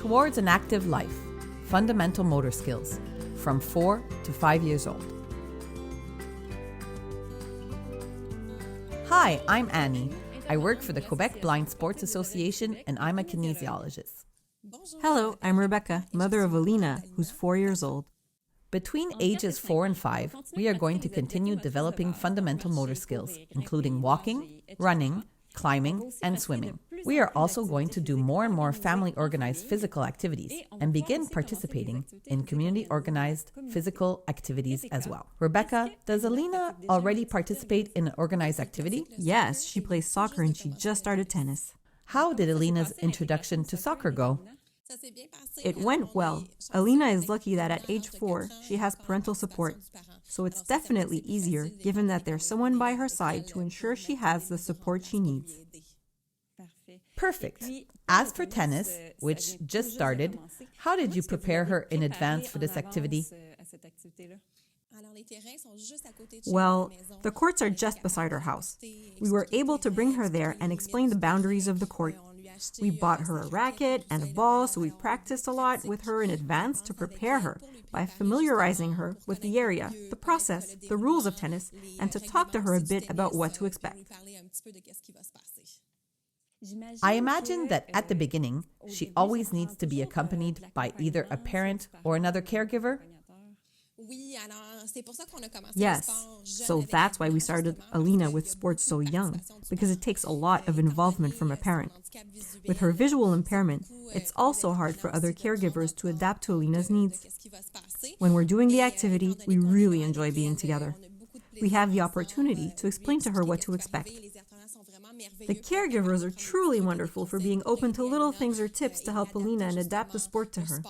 Towards an Active Life, Fundamental Motor Skills, from 4 to 5 years old. Hi, I'm Annie. I work for the Quebec Blind Sports Association and I'm a kinesiologist. Hello, I'm Rebecca, mother of Alina, who's 4 years old. Between ages 4 and 5, we are going to continue developing fundamental motor skills, including walking, running, climbing, and swimming. We are also going to do more and more family-organized physical activities and begin participating in community-organized physical activities as well. Rebecca, does Alina already participate in an organized activity? Yes, she plays soccer and she just started tennis. How did Alina's introduction to soccer go? It went well. Alina is lucky that at age 4, she has parental support. So it's definitely easier given that there's someone by her side to ensure she has the support she needs. Perfect. As for tennis, which just started, how did you prepare her in advance for this activity? Well, the courts are just beside our house. We were able to bring her there and explain the boundaries of the court. We bought her a racket and a ball, so we practiced a lot with her in advance to prepare her by familiarizing her with the area, the process, the rules of tennis, and to talk to her a bit about what to expect. I imagine that at the beginning, she always needs to be accompanied by either a parent or another caregiver. Yes, so that's why we started Alina with sports so young, because it takes a lot of involvement from a parent. With her visual impairment, it's also hard for other caregivers to adapt to Alina's needs. When we're doing the activity, we really enjoy being together. We have the opportunity to explain to her what to expect. The caregivers are truly wonderful for being open to little things or tips to help Alina and adapt the sport to her.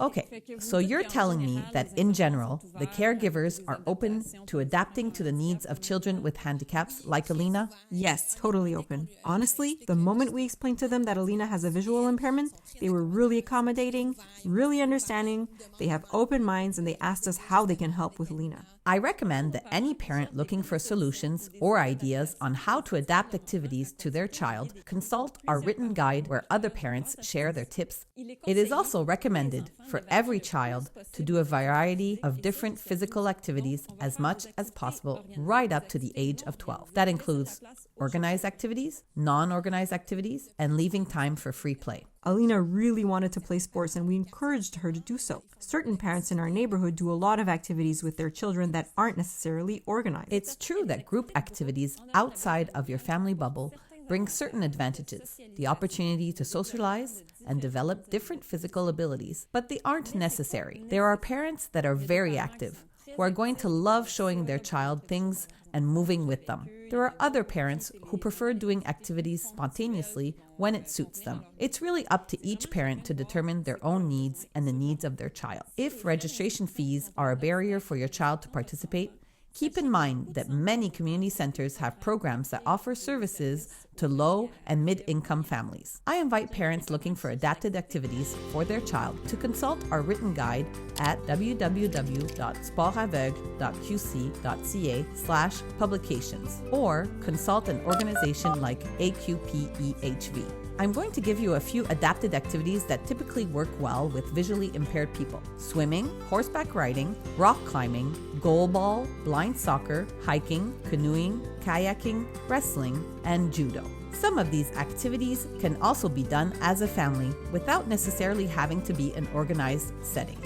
Okay, so you're telling me that in general, the caregivers are open to adapting to the needs of children with handicaps like Alina? Yes, totally open. Honestly, the moment we explained to them that Alina has a visual impairment, they were really accommodating, really understanding, they have open minds, and they asked us how they can help with Alina. I recommend that any parent looking for solutions or ideas on how to adapt activities to their child consult our written guide where other parents share their tips. It is also recommended for every child to do a variety of different physical activities as much as possible right up to the age of 12. That includes organized activities, non-organized activities, and leaving time for free play. Alina really wanted to play sports and we encouraged her to do so. Certain parents in our neighborhood do a lot of activities with their children that aren't necessarily organized. It's true that group activities outside of your family bubble bring certain advantages, the opportunity to socialize and develop different physical abilities, but they aren't necessary. There are parents that are very active, who are going to love showing their child things and moving with them. There are other parents who prefer doing activities spontaneously when it suits them. It's really up to each parent to determine their own needs and the needs of their child. If registration fees are a barrier for your child to participate, keep in mind that many community centers have programs that offer services to low and mid-income families. I invite parents looking for adapted activities for their child to consult our written guide at www.sportaveugle.qc.ca/publications or consult an organization like AQPEHV. I'm going to give you a few adapted activities that typically work well with visually impaired people: swimming, horseback riding, rock climbing, goalball, blind soccer, hiking, canoeing, kayaking, wrestling, and judo. Some of these activities can also be done as a family without necessarily having to be an organized setting.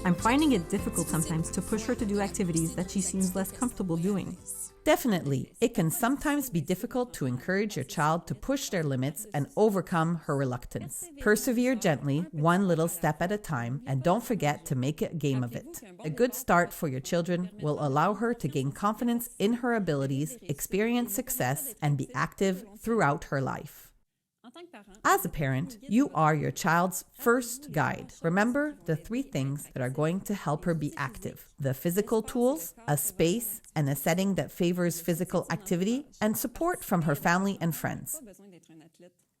I'm finding it difficult sometimes to push her to do activities that she seems less comfortable doing. Definitely, it can sometimes be difficult to encourage your child to push their limits and overcome her reluctance. Persevere gently, one little step at a time, and don't forget to make a game of it. A good start for your children will allow her to gain confidence in her abilities, experience success, and be active throughout her life. As a parent, you are your child's first guide. Remember the 3 things that are going to help her be active: the physical tools, a space and a setting that favors physical activity, and support from her family and friends.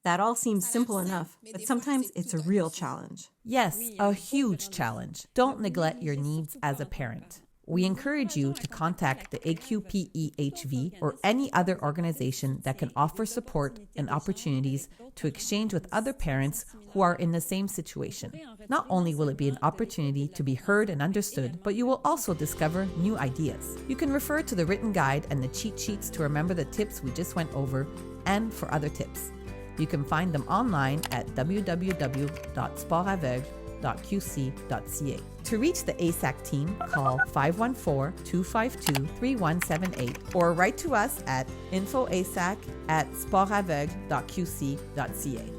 That all seems simple enough, but sometimes it's a real challenge. Yes, a huge challenge. Don't neglect your needs as a parent. we encourage you to contact the AQPEHV or any other organization that can offer support and opportunities to exchange with other parents who are in the same situation. Not only will it be an opportunity to be heard and understood, but you will also discover new ideas. You can refer to the written guide and the cheat sheets to remember the tips we just went over and for other tips. You can find them online at www.sportaveugle.qc.ca. To reach the ASAQ team, call 514-252-3178 or write to us at infoasac@sportaveugle.qc.ca.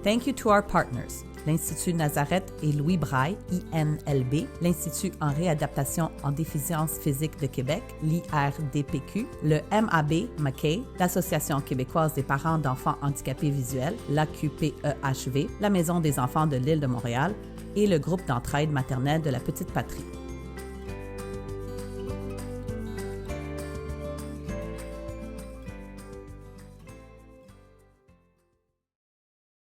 Thank you to our partners, l'Institut Nazareth et Louis Braille, INLB, l'Institut en réadaptation en déficience physique de Québec, l'IRDPQ, le MAB McKay, l'Association québécoise des parents d'enfants handicapés visuels, l'AQPEHV, la Maison des enfants de l'Île de Montréal et le groupe d'entraide maternelle de la Petite Patrie.